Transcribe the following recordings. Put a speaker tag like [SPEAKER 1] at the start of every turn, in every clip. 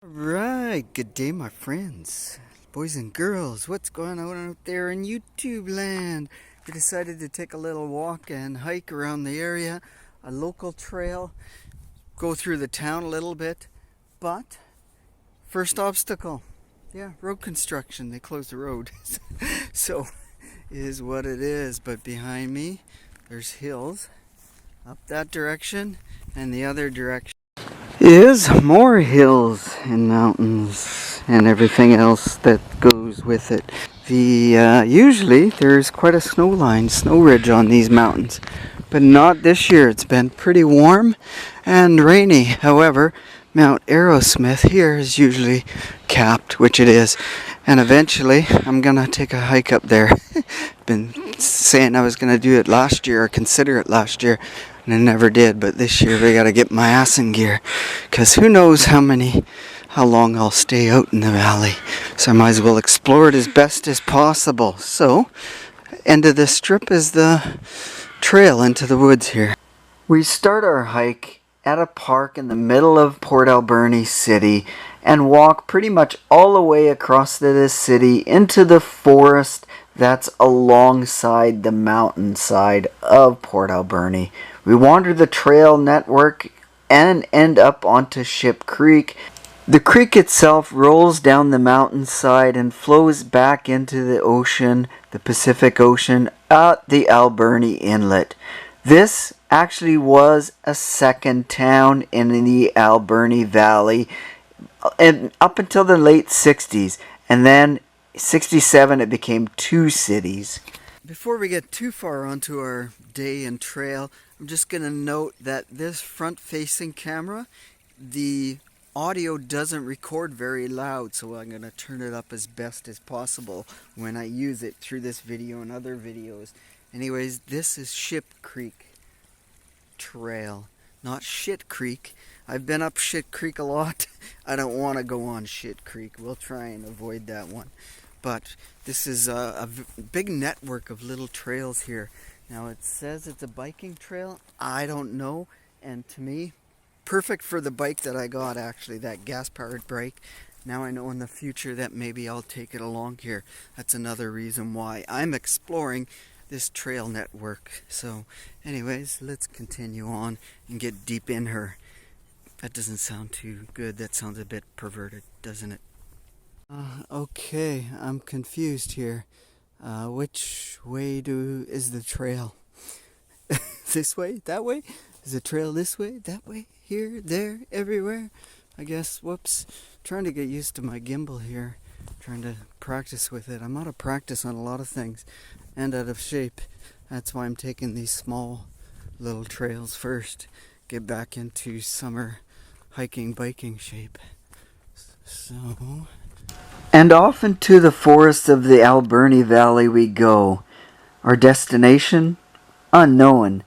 [SPEAKER 1] Right, good day, my friends, boys and girls. What's going on out there in YouTube land? We decided to take a little walk and hike around the area, a local trail, go through the town a little bit. But first obstacle, yeah, road construction. They closed the road, so it is what it is. But behind me, there's hills up that direction and the other direction is more hills and mountains and everything else that goes with it. Usually there's quite a snow ridge on these mountains, but not this year. It's been pretty warm and rainy. However, Mount Aerosmith here is usually capped, which it is, and eventually I'm gonna take a hike up there. Been saying I was gonna do it last year or consider it last year, and I never did. But this year we gotta get my ass in gear, cause who knows how long I'll stay out in the valley. So I might as well explore it as best as possible. So, end of this strip is the trail into the woods here. We start our hike at a park in the middle of Port Alberni City and walk pretty much all the way across to this city into the forest that's alongside the mountainside of Port Alberni. We wander the trail network and end up onto Shipp Creek. The creek itself rolls down the mountainside and flows back into the ocean, the Pacific Ocean, at the Alberni Inlet. This actually was a second town in the Alberni Valley and up until the late 60s, and then 67 it became two cities. Before we get too far onto our day and trail, I'm just going to note that this front-facing camera, the audio doesn't record very loud, so I'm going to turn it up as best as possible when I use it through this video and other videos. Anyways, this is Shipp Creek Trail, not Shit Creek. I've been up Shit Creek a lot. I don't want to go on Shit Creek. We'll try and avoid that one. But this is a big network of little trails here. Now it says it's a biking trail. I don't know. And to me, perfect for the bike that I got, actually, that gas-powered bike. Now I know in the future that maybe I'll take it along here. That's another reason why I'm exploring this trail network. So anyways, let's continue on and get deep in her. That doesn't sound too good. That sounds a bit perverted, doesn't it? Okay, I'm confused here. Which way is the trail? This way? That way? Is the trail this way? That way? Here? There? Everywhere? I guess. Whoops. Trying to get used to my gimbal here. Trying to practice with it. I'm out of practice on a lot of things and out of shape. That's why I'm taking these small little trails first. Get back into summer hiking, biking shape. So... And off into the forests of the Alberni Valley we go. Our destination? Unknown.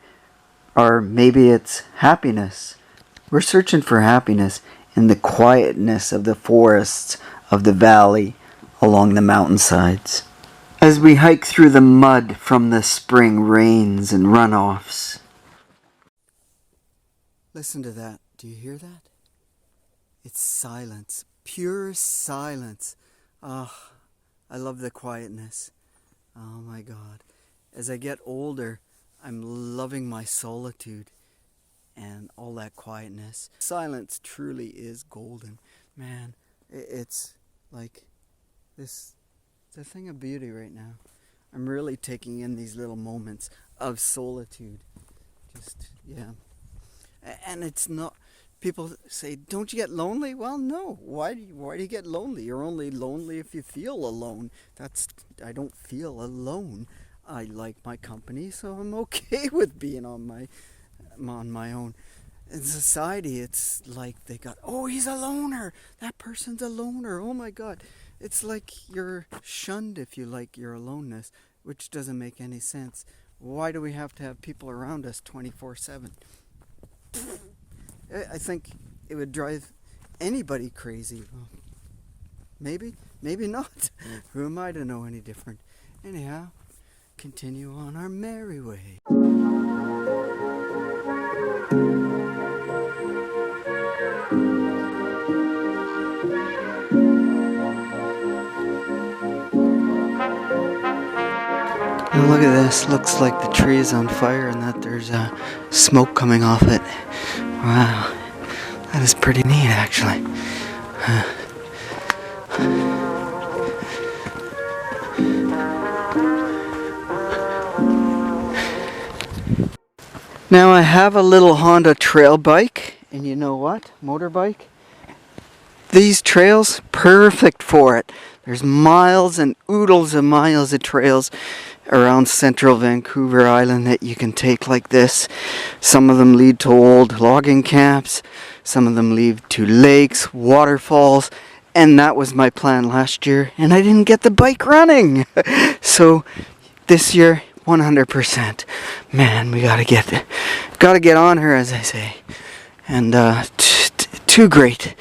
[SPEAKER 1] Or maybe it's happiness. We're searching for happiness in the quietness of the forests of the valley along the mountainsides. As we hike through the mud from the spring rains and runoffs. Listen to that. Do you hear that? It's silence. Pure silence. Ah, I love the quietness. Oh my God. As I get older, I'm loving my solitude and all that quietness. Silence truly is golden. Man, it's like this. It's a thing of beauty right now. I'm really taking in these little moments of solitude. Just, yeah. And it's not... People say, don't you get lonely? Well, no. Why do you get lonely? You're only lonely if you feel alone. I don't feel alone. I like my company, so I'm okay with being on my own. In society, it's like they got, oh, he's a loner. That person's a loner. Oh my God. It's like you're shunned if you like your aloneness, which doesn't make any sense. Why do we have to have people around us 24/7? I think it would drive anybody crazy. Maybe, maybe not. Who am I to know any different? Anyhow, continue on our merry way. And look at this, looks like the tree is on fire and that there's smoke coming off it. Wow, that is pretty neat actually. Now I have a little Honda trail bike, and you know what, motorbike? These trails, perfect for it. There's miles and oodles of miles of trails around central Vancouver Island that you can take like this. Some of them lead to old logging camps, some of them lead to lakes, waterfalls, and that was my plan last year, and I didn't get the bike running. So this year, 100%. Man, we gotta get on her, as I say. And too great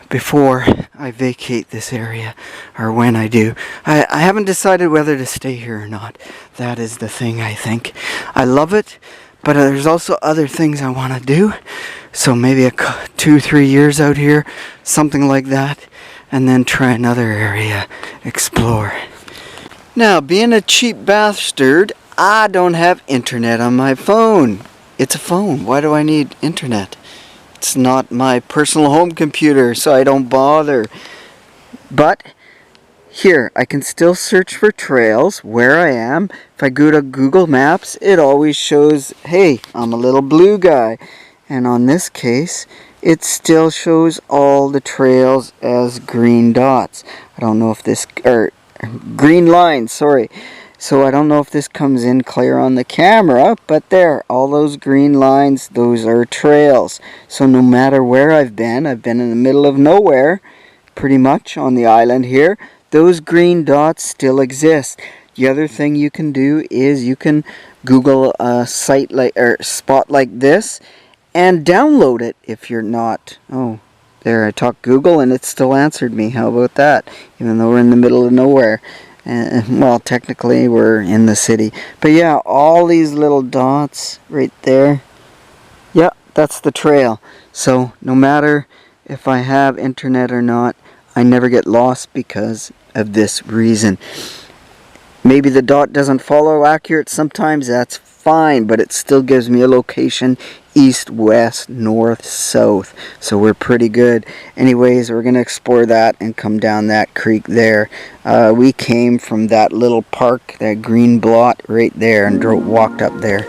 [SPEAKER 1] before I vacate this area, or when I do. I haven't decided whether to stay here or not. That is the thing, I think. I love it, but there's also other things I want to do. So maybe 2-3 years out here, something like that, and then try another area, explore. Now, being a cheap bastard, I don't have internet on my phone. It's a phone. Why do I need internet? It's not my personal home computer, so I don't bother. But here, I can still search for trails where I am. If I go to Google Maps, it always shows, hey, I'm a little blue guy. And on this case, it still shows all the trails as green dots. I don't know if this, or green lines, sorry. So I don't know if this comes in clear on the camera, but there, all those green lines, those are trails. So no matter where I've been in the middle of nowhere, pretty much on the island here, those green dots still exist. The other thing you can do is you can Google a site like, or spot like this, and download it if you're not. Oh, there, I talked Google and it still answered me. How about that? Even though we're in the middle of nowhere. Well, technically we're in the city. But yeah, all these little dots right there. Yeah, that's the trail. So no matter if I have internet or not, I never get lost because of this reason. Maybe the dot doesn't follow accurate sometimes, that's fine, but it still gives me a location east, west, north, south. So we're pretty good. Anyways, we're going to explore that and come down that creek there. We came from that little park, that green blot right there, and walked up there.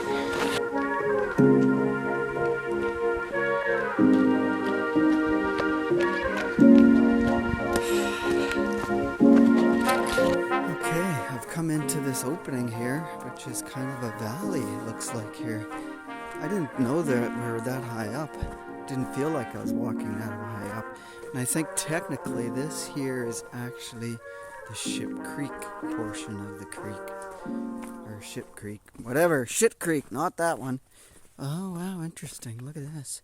[SPEAKER 1] Come into this opening here, which is kind of a valley, it looks like here. I didn't know that we were that high up. Didn't feel like I was walking that high up. And I think technically this here is actually the Shipp Creek portion of the creek. Or Shipp Creek. Whatever. Shit Creek, not that one. Oh, wow, interesting. Look at this.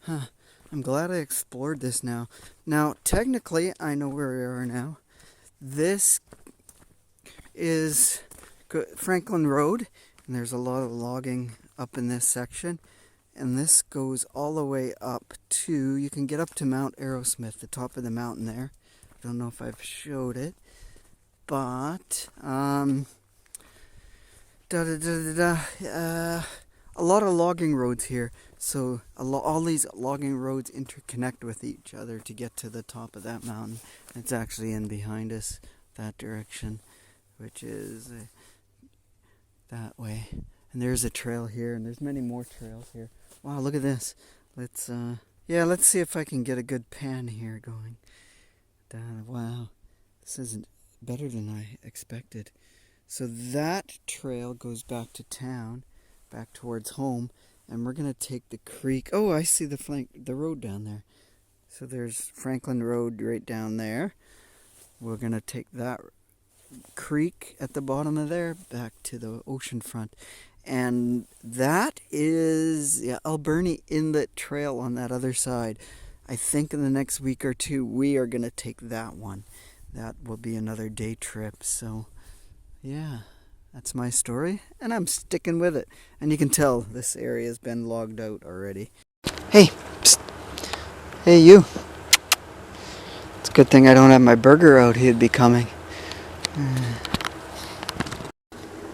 [SPEAKER 1] Huh. I'm glad I explored this now. Now, technically, I know where we are now. This is Franklin Road, and there's a lot of logging up in this section, and this goes all the way up to, you can get up to Mount Aerosmith, the top of the mountain there. I don't know if I've showed it, but a lot of logging roads here, so all these logging roads interconnect with each other to get to the top of that mountain. It's actually in behind us, that direction, which is that way. And there's a trail here, and there's many more trails here. Wow, look at this. Let's see if I can get a good pan here going. Wow, this is better than I expected. So that trail goes back to town, back towards home, and we're gonna take the creek. Oh, I see the road down there. So there's Franklin Road right down there. We're gonna take that creek at the bottom of there back to the ocean front, and that is Alberni Inlet Trail on that other side. I think in the next week or two we are going to take that one. That will be another day trip. So yeah, that's my story, and I'm sticking with it. And you can tell this area has been logged out already. Hey, psst. Hey you, It's a good thing I don't have my burger out. He'd be coming.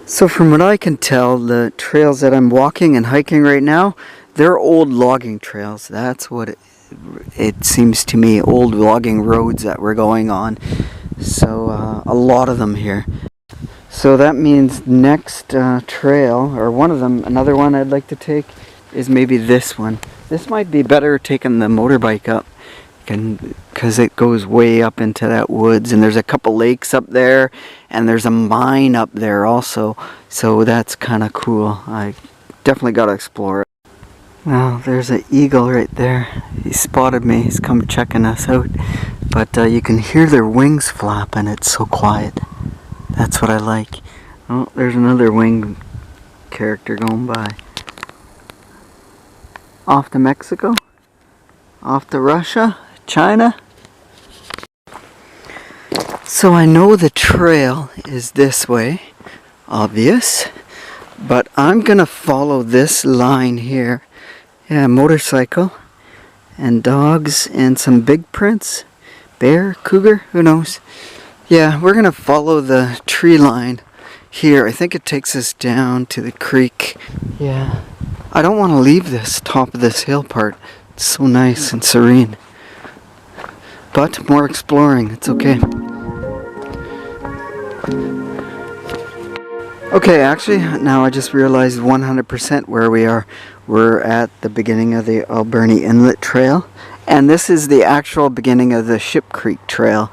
[SPEAKER 1] So from what I can tell, the trails that I'm walking and hiking right now, they're old logging trails. That's what it seems to me, old logging roads that we're going on. So a lot of them here. So that means next trail, or one of them, another one I'd like to take is maybe this one. This might be better taking the motorbike up, because it goes way up into that woods, and there's a couple lakes up there, and there's a mine up there also, so that's kind of cool. I definitely got to explore it. Well, there's an eagle right there. He spotted me. He's come checking us out, but you can hear their wings flapping. It's so quiet. That's what I like. Oh, there's another winged character going by. Off to Mexico? Off to Russia? China? So I know the trail is this way, obvious, but I'm gonna follow this line here. Yeah, motorcycle and dogs and some big prints. Bear, cougar, who knows? Yeah, we're gonna follow the tree line here. I think it takes us down to the creek. Yeah, I don't want to leave this top of this hill part. It's so nice and serene. But more exploring, it's okay. Okay, actually, now I just realized 100% where we are. We're at the beginning of the Alberni Inlet Trail, and this is the actual beginning of the Shipp Creek Trail.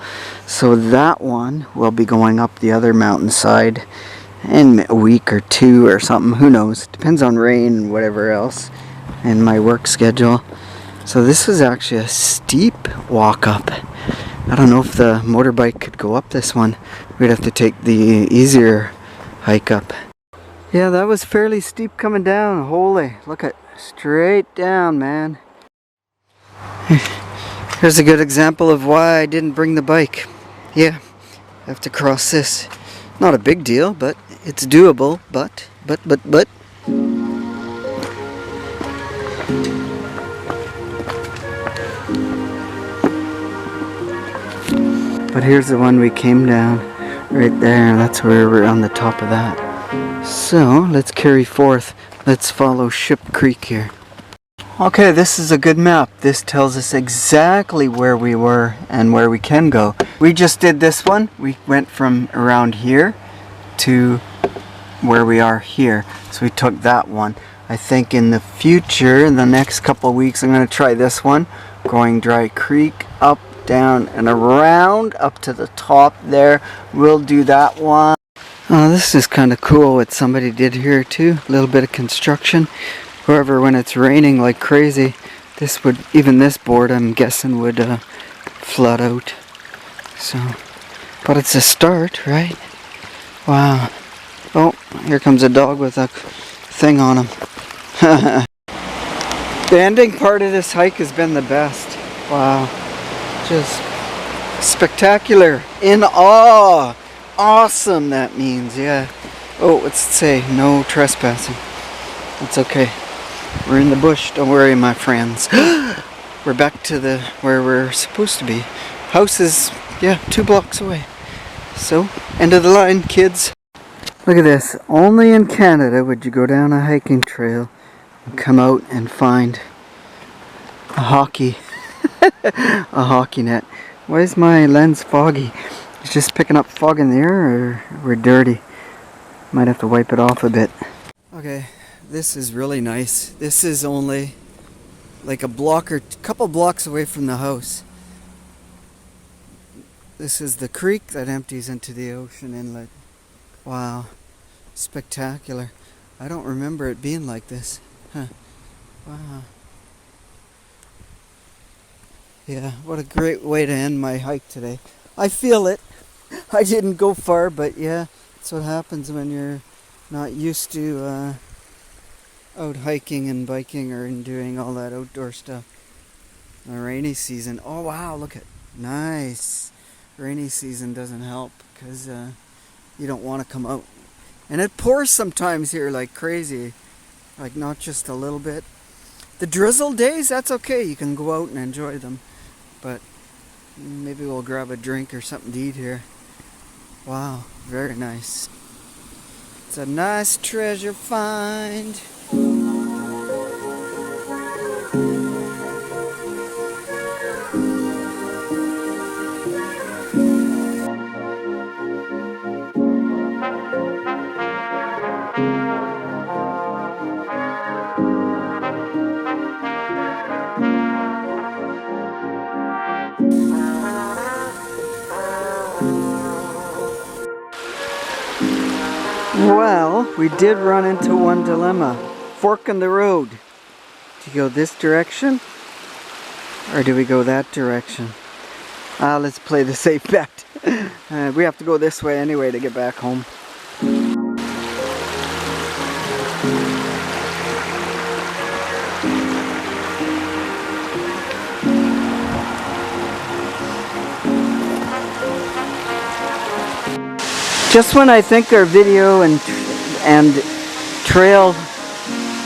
[SPEAKER 1] So that one will be going up the other mountainside in a week or two or something, who knows. Depends on rain and whatever else and my work schedule. So this is actually a steep walk up. I don't know if the motorbike could go up this one. We'd have to take the easier hike up. Yeah, that was fairly steep coming down. Holy, look at straight down, man. Here's a good example of why I didn't bring the bike. Yeah, I have to cross this. Not a big deal, but it's doable. But. But here's the one we came down right there. That's where we're on the top of that. So let's carry forth. Let's follow Shipp Creek here. Okay, this is a good map. This tells us exactly where we were and where we can go. We just did this one. We went from around here to where we are here. So we took that one. I think in the future, in the next couple of weeks, I'm going to try this one. Going Dry Creek, up, down, and around, up to the top there. We'll do that one. Oh, this is kind of cool what somebody did here too. A little bit of construction. However, when it's raining like crazy, this would, even this board I'm guessing would flood out. So, but it's a start, right? Wow. Oh, here comes a dog with a thing on him. The ending part of this hike has been the best. Wow. Just spectacular. In awe. Awesome, that means, yeah. Oh, what's it say? No trespassing. It's okay. We're in the bush. Don't worry, my friends. We're back to where we're supposed to be. House is, yeah, 2 blocks away. So, end of the line, kids. Look at this. Only in Canada would you go down a hiking trail and come out and find a hockey net. Why is my lens foggy? It's just picking up fog in the air, or we're dirty. Might have to wipe it off a bit. Okay, this is really nice. This is only like a block or couple blocks away from the house. This is the creek that empties into the ocean inlet. Wow, spectacular. I don't remember it being like this. Huh. Wow. Yeah, what a great way to end my hike today. I feel it. I didn't go far, but yeah, that's what happens when you're not used to out hiking and biking or doing all that outdoor stuff. The rainy season. Oh wow, look at, nice. Rainy season doesn't help because you don't want to come out. And it pours sometimes here like crazy. Like not just a little bit. The drizzle days, that's okay. You can go out and enjoy them. But Maybe we'll grab a drink or something to eat here. Wow, very nice. It's a nice treasure find. Well, we did run into one dilemma. Fork in the road. Do you go this direction? Or do we go that direction? Let's play the safe bet. We have to go this way anyway to get back home. Just when I think our video and trail,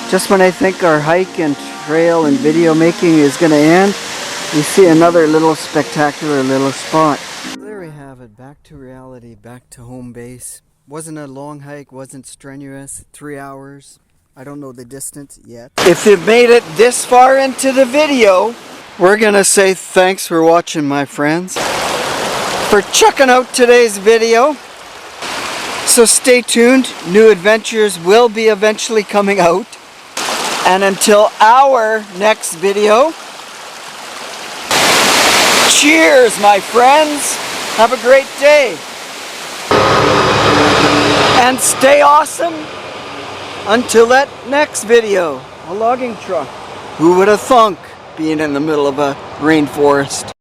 [SPEAKER 1] just when I think our hike and trail and video making is going to end, we see another little spectacular little spot. There we have it, back to reality, back to home base. Wasn't a long hike, wasn't strenuous, 3 hours. I don't know the distance yet. If you've made it this far into the video, we're going to say thanks for watching, my friends, for checking out today's video. So stay tuned, new adventures will be eventually coming out. And until our next video, cheers, my friends. Have a great day. And stay awesome until that next video. A logging truck. Who would have thunk being in the middle of a rainforest?